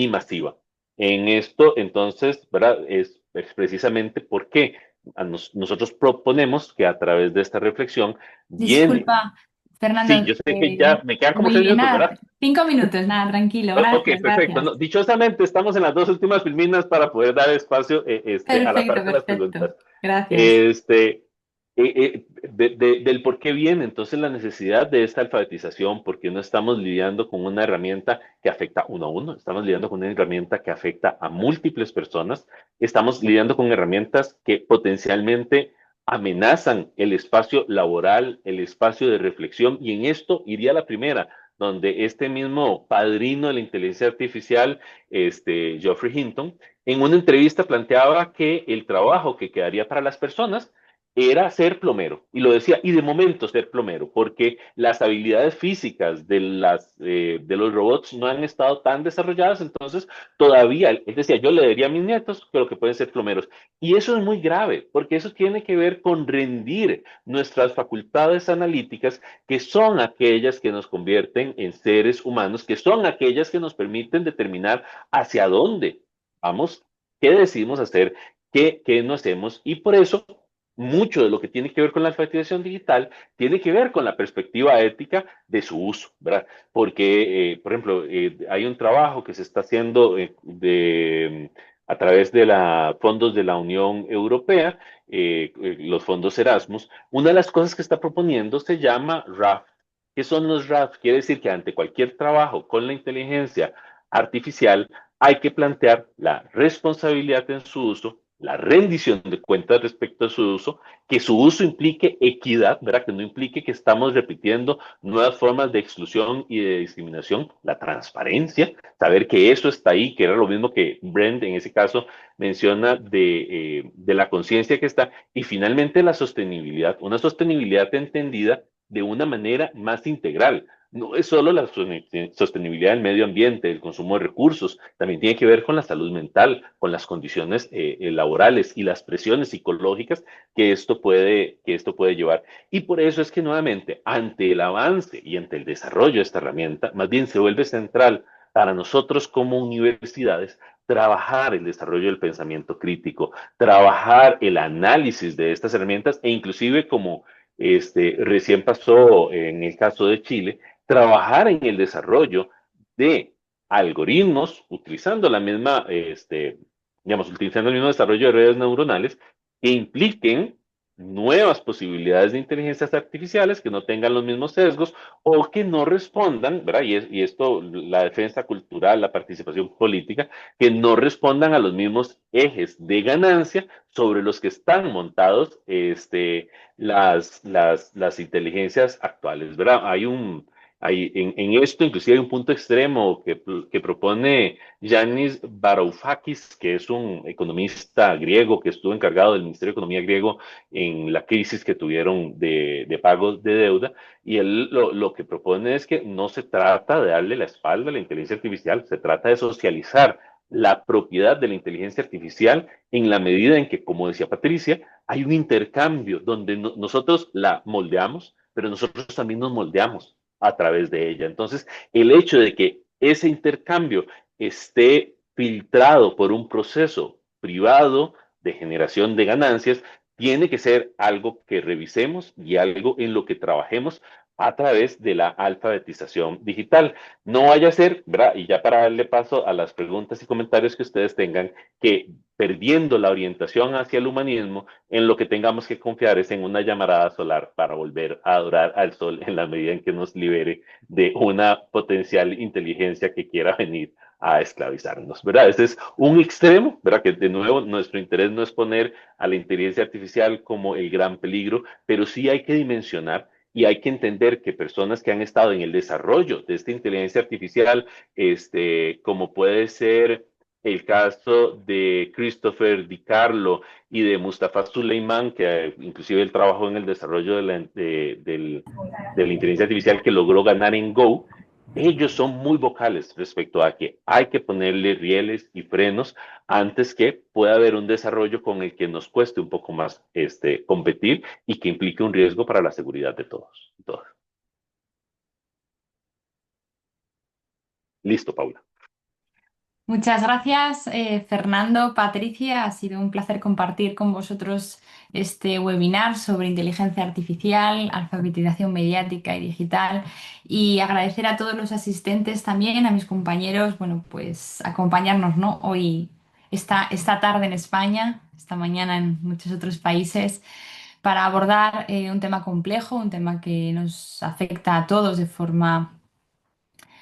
masiva. En esto, entonces, ¿verdad? Es precisamente porque nosotros proponemos que a través de esta reflexión viene. Disculpa, Sí, Fernando. yo sé que ya me quedan como 6 minutos, Nada, ¿verdad? 5 minutos, nada, tranquilo. Ok, Gracias, perfecto. gracias. No, dichosamente, estamos en las dos últimas filminas para poder dar espacio a la Perfecto, parte de las perfecto. preguntas. Gracias. Del por qué viene entonces la necesidad de esta alfabetización, porque no estamos lidiando con una herramienta que afecta uno a uno, estamos lidiando con una herramienta que afecta a múltiples personas, estamos lidiando con herramientas que potencialmente amenazan el espacio laboral, el espacio de reflexión, y en esto iría la primera, donde este mismo padrino de la inteligencia artificial, Geoffrey Hinton, en una entrevista planteaba que el trabajo que quedaría para las personas era ser plomero, y lo decía, y de momento ser plomero, porque las habilidades físicas de los robots no han estado tan desarrolladas, entonces todavía, él decía, yo le diría a mis nietos que lo que pueden ser plomeros, y eso es muy grave, porque eso tiene que ver con rendir nuestras facultades analíticas, que son aquellas que nos convierten en seres humanos, que son aquellas que nos permiten determinar hacia dónde vamos, qué decidimos hacer, qué no hacemos, y por eso mucho de lo que tiene que ver con la alfabetización digital tiene que ver con la perspectiva ética de su uso, ¿verdad? Porque, por ejemplo, hay un trabajo que se está haciendo a través de fondos de la Unión Europea, los fondos Erasmus. Una de las cosas que está proponiendo se llama RAF. ¿Qué son los RAF? Quiere decir que ante cualquier trabajo con la inteligencia artificial hay que plantear la responsabilidad en su uso, la rendición de cuentas respecto a su uso, que su uso implique equidad, ¿verdad? Que no implique que estamos repitiendo nuevas formas de exclusión y de discriminación, la transparencia, saber que eso está ahí, que era lo mismo que Brent en ese caso menciona de la conciencia que está, y finalmente la sostenibilidad, una sostenibilidad entendida de una manera más integral. No es solo la sostenibilidad del medio ambiente, del consumo de recursos, también tiene que ver con la salud mental, con las condiciones laborales y las presiones psicológicas que esto puede llevar. Y por eso es que nuevamente, ante el avance y ante el desarrollo de esta herramienta, más bien se vuelve central para nosotros como universidades trabajar el desarrollo del pensamiento crítico, trabajar el análisis de estas herramientas e inclusive como recién pasó en el caso de Chile, trabajar en el desarrollo de algoritmos utilizando la misma digamos, utilizando el mismo desarrollo de redes neuronales que impliquen nuevas posibilidades de inteligencias artificiales que no tengan los mismos sesgos o que no respondan, ¿verdad? Y esto, la defensa cultural, la participación política, que no respondan a los mismos ejes de ganancia sobre los que están montados las inteligencias actuales, ¿verdad? En esto inclusive hay un punto extremo que propone Yanis Varoufakis, que es un economista griego que estuvo encargado del Ministerio de Economía griego en la crisis que tuvieron de pagos de deuda, y él lo que propone es que no se trata de darle la espalda a la inteligencia artificial, se trata de socializar la propiedad de la inteligencia artificial en la medida en que, como decía Patricia, hay un intercambio donde nosotros la moldeamos, pero nosotros también nos moldeamos a través de ella. Entonces, el hecho de que ese intercambio esté filtrado por un proceso privado de generación de ganancias, tiene que ser algo que revisemos y algo en lo que trabajemos a través de la alfabetización digital. No vaya a ser, ¿verdad? Y ya para darle paso a las preguntas y comentarios que ustedes tengan, que perdiendo la orientación hacia el humanismo, en lo que tengamos que confiar es en una llamarada solar para volver a adorar al sol en la medida en que nos libere de una potencial inteligencia que quiera venir a esclavizarnos, ¿verdad? Ese es un extremo, ¿verdad? Que de nuevo nuestro interés no es poner a la inteligencia artificial como el gran peligro, pero sí hay que dimensionar y hay que entender que personas que han estado en el desarrollo de esta inteligencia artificial, como puede ser el caso de Christopher Di Carlo y de Mustafa Suleiman, que inclusive él trabajó en el desarrollo de la inteligencia artificial que logró ganar en Go, ellos son muy vocales respecto a que hay que ponerle rieles y frenos antes que pueda haber un desarrollo con el que nos cueste un poco más competir y que implique un riesgo para la seguridad de todos. Listo, Paula. Muchas gracias, Fernando, Patricia. Ha sido un placer compartir con vosotros este webinar sobre inteligencia artificial, alfabetización mediática y digital. Y agradecer a todos los asistentes también, a mis compañeros, bueno, pues acompañarnos, ¿no? Hoy, esta tarde en España, esta mañana en muchos otros países, para abordar un tema complejo, un tema que nos afecta a todos de forma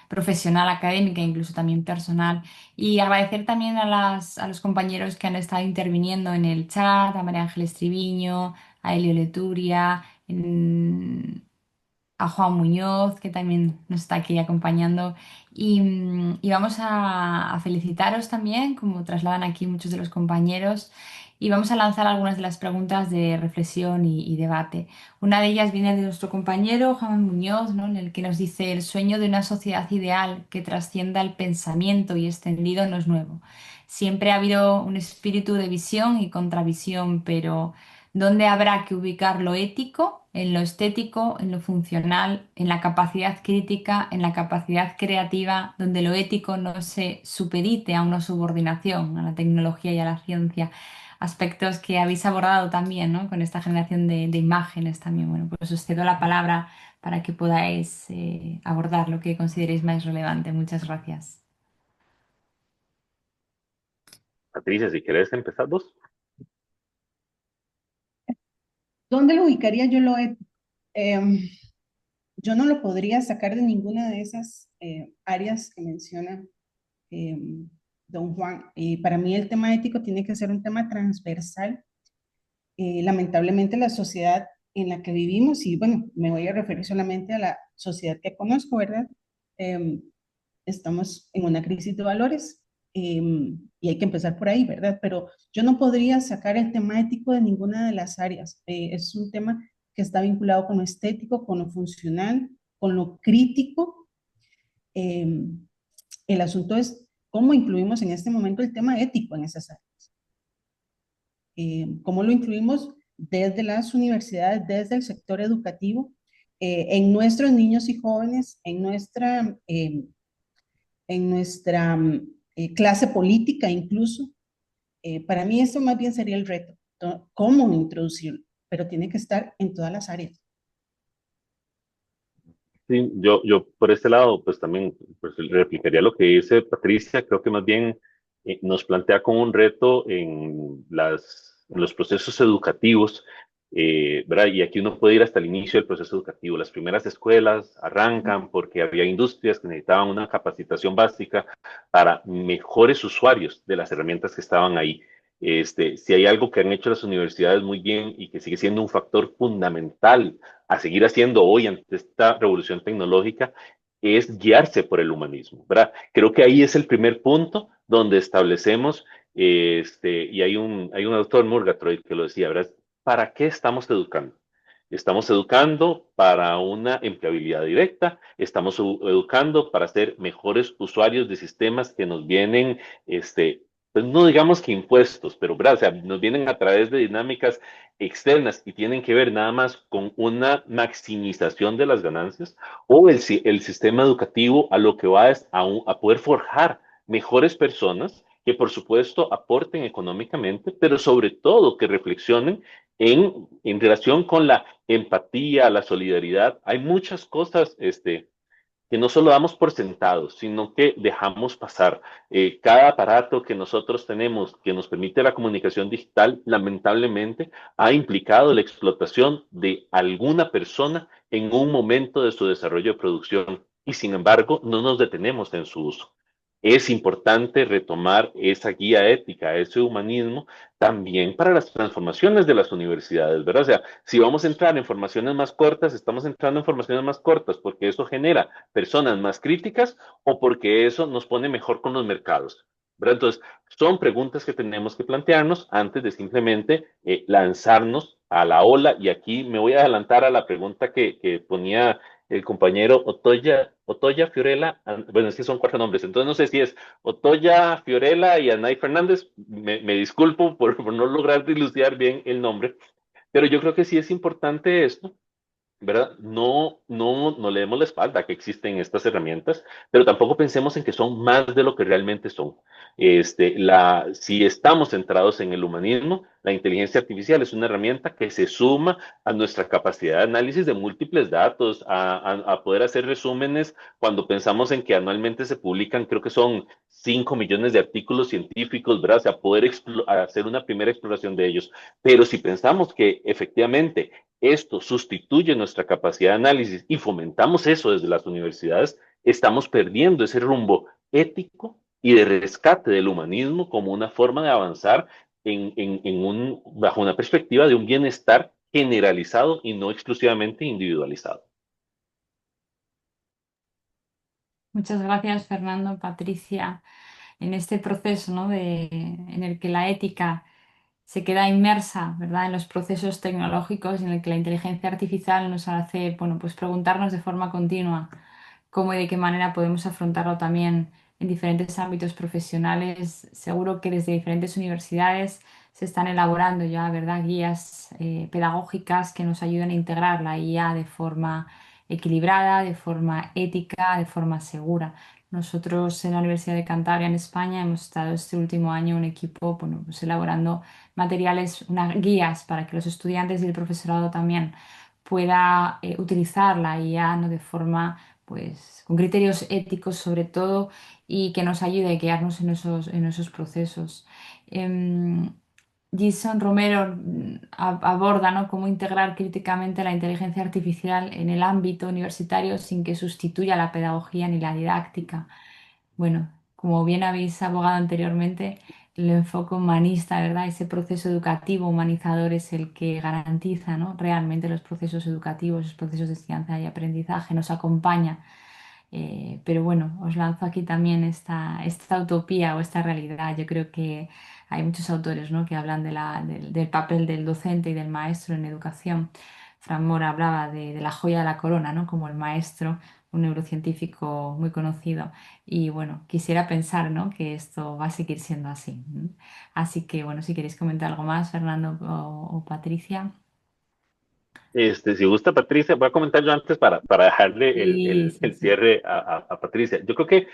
profesional, académica, incluso también personal. Y agradecer también a los compañeros que han estado interviniendo en el chat, a María Ángeles Triviño, a Elio Leturia, a Juan Muñoz, que también nos está aquí acompañando. Y vamos a felicitaros también, como trasladan aquí muchos de los compañeros, y vamos a lanzar algunas de las preguntas de reflexión y debate. Una de ellas viene de nuestro compañero Juan Muñoz, ¿no? En el que nos dice: el sueño de una sociedad ideal que trascienda el pensamiento y extendido no es nuevo. Siempre ha habido un espíritu de visión y contravisión, pero ¿dónde habrá que ubicar lo ético? En lo estético, en lo funcional, en la capacidad crítica, en la capacidad creativa, donde lo ético no se supedite a una subordinación a la tecnología y a la ciencia. Aspectos que habéis abordado también, ¿no? Con esta generación de imágenes también. Bueno, pues os cedo la palabra para que podáis abordar lo que consideréis más relevante. Muchas gracias. Patricia, si querés empezar vos. ¿Dónde lo ubicaría yo lo ético? Yo no lo podría sacar de ninguna de esas áreas que menciona eh, don Juan. Para mí el tema ético tiene que ser un tema transversal. Lamentablemente la sociedad en la que vivimos, y bueno, me voy a referir solamente a la sociedad que conozco, ¿verdad? Eh, Estamos en una crisis de valores y hay que empezar por ahí, ¿verdad? Pero yo no podría sacar el tema ético de ninguna de las áreas. Es un tema que está vinculado con lo estético, con lo funcional, con lo crítico. Eh, el asunto es cómo incluimos en este momento el tema ético en esas áreas. Cómo lo incluimos desde las universidades, desde el sector educativo, en nuestros niños y jóvenes, en nuestra clase política incluso. Para mí eso más bien sería el reto, cómo introducirlo, pero tiene que estar en todas las áreas. Sí, yo por este lado, pues también pues, replicaría lo que dice Patricia. Creo que más bien nos plantea como un reto en los procesos educativos, ¿verdad? Y aquí uno puede ir hasta el inicio del proceso educativo. Las primeras escuelas arrancan porque había industrias que necesitaban una capacitación básica para mejores usuarios de las herramientas que estaban ahí. Si hay algo que han hecho las universidades muy bien y que sigue siendo un factor fundamental a seguir haciendo hoy ante esta revolución tecnológica, es guiarse por el humanismo, ¿verdad? Creo que ahí es el primer punto donde establecemos, y hay un autor, Murgatroyd, que lo decía, ¿verdad? ¿Para qué estamos educando? Estamos educando para una empleabilidad directa, estamos educando para ser mejores usuarios de sistemas que nos vienen, pues no digamos que impuestos, pero ¿verdad? O sea, nos vienen a través de dinámicas externas y tienen que ver nada más con una maximización de las ganancias, o el sistema educativo a lo que va es a poder forjar mejores personas que por supuesto aporten económicamente, pero sobre todo que reflexionen en relación con la empatía, la solidaridad. Hay muchas cosas que no solo damos por sentados, sino que dejamos pasar. Cada aparato que nosotros tenemos que nos permite la comunicación digital, lamentablemente, ha implicado la explotación de alguna persona en un momento de su desarrollo de producción y sin embargo no nos detenemos en su uso. Es importante retomar esa guía ética, ese humanismo, también para las transformaciones de las universidades, ¿verdad? O sea, si vamos a entrar en formaciones más cortas, estamos entrando en formaciones más cortas porque eso genera personas más críticas o porque eso nos pone mejor con los mercados, ¿verdad? Entonces, son preguntas que tenemos que plantearnos antes de simplemente lanzarnos a la ola. Y aquí me voy a adelantar a la pregunta que ponía el compañero Otoya Fiorella, bueno, es que son cuatro nombres, entonces no sé si es Otoya Fiorella y Anay Fernández, me disculpo por no lograr dilucidar bien el nombre, pero yo creo que sí es importante esto, ¿verdad? No le demos la espalda a que existen estas herramientas, pero tampoco pensemos en que son más de lo que realmente son. Si estamos centrados en el humanismo, la inteligencia artificial es una herramienta que se suma a nuestra capacidad de análisis de múltiples datos, a poder hacer resúmenes cuando pensamos en que anualmente se publican, creo que son 5 millones de artículos científicos, ¿verdad? O sea, poder hacer una primera exploración de ellos. Pero si pensamos que efectivamente esto sustituye nuestra capacidad de análisis y fomentamos eso desde las universidades, estamos perdiendo ese rumbo ético y de rescate del humanismo como una forma de avanzar bajo una perspectiva de un bienestar generalizado y no exclusivamente individualizado. Muchas gracias, Fernando, Patricia. En este proceso, ¿no? En el que la ética se queda inmersa, ¿verdad? En los procesos tecnológicos en el que la inteligencia artificial nos hace, bueno, pues preguntarnos de forma continua cómo y de qué manera podemos afrontarlo también en diferentes ámbitos profesionales. Seguro que desde diferentes universidades se están elaborando ya, ¿verdad? Guías pedagógicas que nos ayuden a integrar la IA de forma equilibrada, de forma ética, de forma segura. Nosotros en la Universidad de Cantabria, en España, hemos estado este último año un equipo, bueno, pues elaborando materiales, unas guías para que los estudiantes y el profesorado también pueda utilizar la IA, ¿no? De forma, pues, con criterios éticos sobre todo y que nos ayude a guiarnos en esos procesos. Em, Jason Romero aborda, ¿no? Cómo integrar críticamente la inteligencia artificial en el ámbito universitario sin que sustituya la pedagogía ni la didáctica. Bueno, como bien habéis abogado anteriormente, el enfoque humanista, ¿verdad? Ese proceso educativo humanizador es el que garantiza, ¿no? Realmente los procesos educativos, los procesos de enseñanza y aprendizaje, nos acompaña. Pero bueno, os lanzo aquí también esta utopía o esta realidad. Yo creo que hay muchos autores, ¿no? Que hablan del papel del docente y del maestro en educación. Fran Mora hablaba de la joya de la corona, ¿no? Como el maestro, un neurocientífico muy conocido. Y bueno, quisiera pensar, ¿no? Que esto va a seguir siendo así. Así que bueno, si queréis comentar algo más, Fernando o Patricia. Si gusta Patricia, voy a comentar yo antes para dejarle Sí, sí, el sí. cierre a Patricia. Yo creo que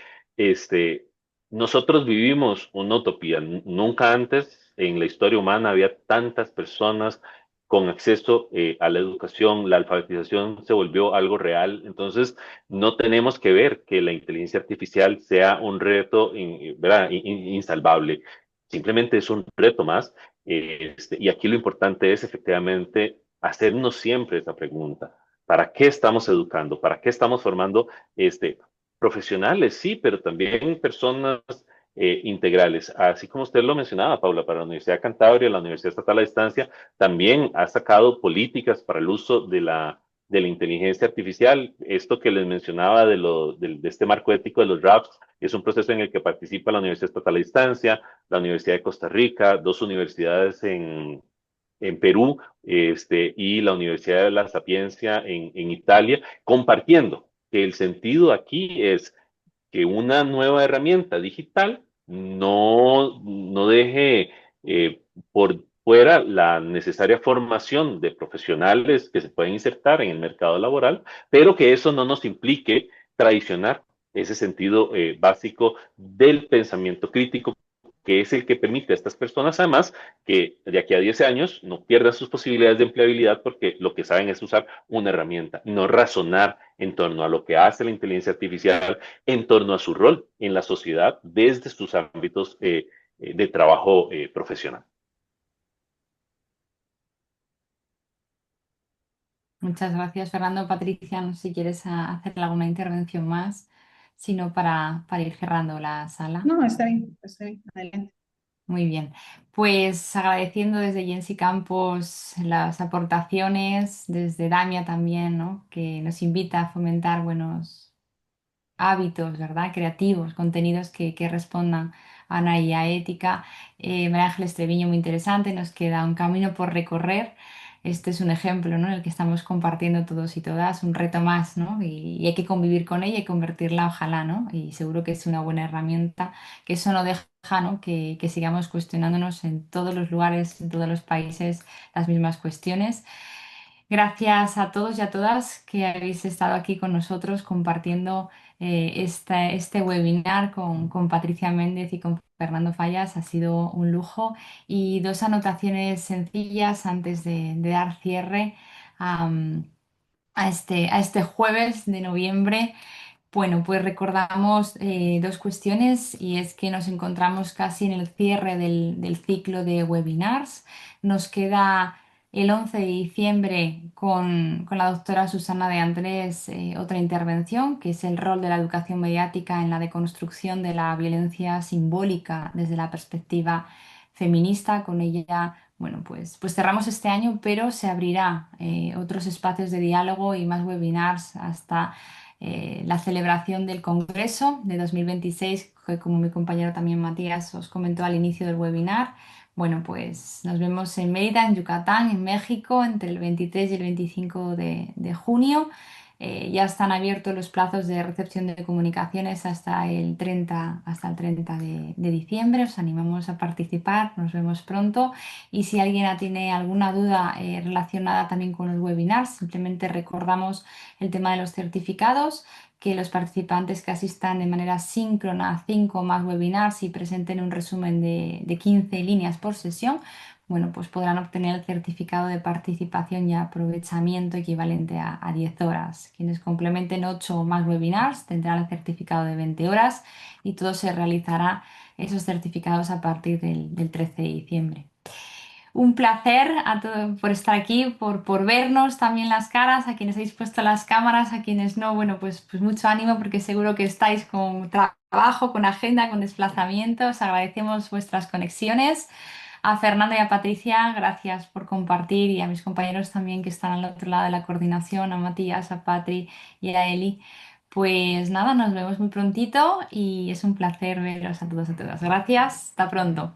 nosotros vivimos una utopía. Nunca antes en la historia humana había tantas personas con acceso a la educación, la alfabetización se volvió algo real. Entonces, no tenemos que ver que la inteligencia artificial sea un reto, ¿verdad? Insalvable. Simplemente es un reto más. Y aquí lo importante es efectivamente hacernos siempre esa pregunta. ¿Para qué estamos educando? ¿Para qué estamos formando profesionales? Sí, pero también personas integrales. Así como usted lo mencionaba, Paula, para la Universidad de Cantabria, la Universidad Estatal a Distancia, también ha sacado políticas para el uso de la inteligencia artificial. Esto que les mencionaba de este marco ético de los RAPs es un proceso en el que participa la Universidad Estatal a Distancia, la Universidad de Costa Rica, dos universidades en Perú y la Universidad de la Sapiencia en Italia, compartiendo que el sentido aquí es que una nueva herramienta digital no deje por fuera la necesaria formación de profesionales que se pueden insertar en el mercado laboral, pero que eso no nos implique traicionar ese sentido básico del pensamiento crítico, que es el que permite a estas personas, además, que de aquí a 10 años no pierdan sus posibilidades de empleabilidad porque lo que saben es usar una herramienta, no razonar en torno a lo que hace la inteligencia artificial, en torno a su rol en la sociedad desde sus ámbitos de trabajo profesional. Muchas gracias, Fernando. Patricia, no sé si quieres hacer alguna intervención más, sino para ir cerrando la sala. No, está bien, adelante. Muy bien, pues agradeciendo desde Jensi Campos las aportaciones, desde Damia también, ¿no? Que nos invita a fomentar buenos hábitos, ¿verdad? Creativos, contenidos que respondan a una IA ética. María Ángeles Treviño, muy interesante, nos queda un camino por recorrer. Este es un ejemplo, ¿no? En el que estamos compartiendo todos y todas, un reto más, ¿no? Y hay que convivir con ella y convertirla, ojalá, ¿no? Y seguro que es una buena herramienta, que eso no deja, ¿no? Que sigamos cuestionándonos en todos los lugares, en todos los países, las mismas cuestiones. Gracias a todos y a todas que habéis estado aquí con nosotros compartiendo este webinar con Patricia Méndez y con Fernando Fallas. Ha sido un lujo. Y dos anotaciones sencillas antes de dar cierre am, a este jueves de noviembre. Bueno, pues recordamos dos cuestiones y es que nos encontramos casi en el cierre del ciclo de webinars. Nos queda el 11 de diciembre con la doctora Susana de Andrés otra intervención, que es el rol de la educación mediática en la deconstrucción de la violencia simbólica desde la perspectiva feminista. Con ella, bueno, pues cerramos este año, pero se abrirá otros espacios de diálogo y más webinars hasta la celebración del Congreso de 2026, que como mi compañero también Matías os comentó al inicio del webinar. Bueno, pues nos vemos en Mérida, en Yucatán, en México, entre el 23 y el 25 de junio. Ya están abiertos los plazos de recepción de comunicaciones hasta el 30 de diciembre. Os animamos a participar. Nos vemos pronto. Y si alguien tiene alguna duda relacionada también con los webinars, simplemente recordamos el tema de los certificados, que los participantes que asistan de manera síncrona a 5 o más webinars y presenten un resumen de 15 líneas por sesión, bueno, pues podrán obtener el certificado de participación y aprovechamiento equivalente a 10 horas. Quienes complementen 8 o más webinars tendrán el certificado de 20 horas y todo se realizará esos certificados a partir del 13 de diciembre. Un placer por estar aquí, por vernos también las caras, a quienes habéis puesto las cámaras, a quienes no, bueno, pues mucho ánimo porque seguro que estáis con trabajo, con agenda, con desplazamientos. Agradecemos vuestras conexiones. A Fernanda y a Patricia, gracias por compartir y a mis compañeros también que están al otro lado de la coordinación, a Matías, a Patri y a Eli. Pues nada, nos vemos muy prontito y es un placer veros a todos y a todas. Gracias, hasta pronto.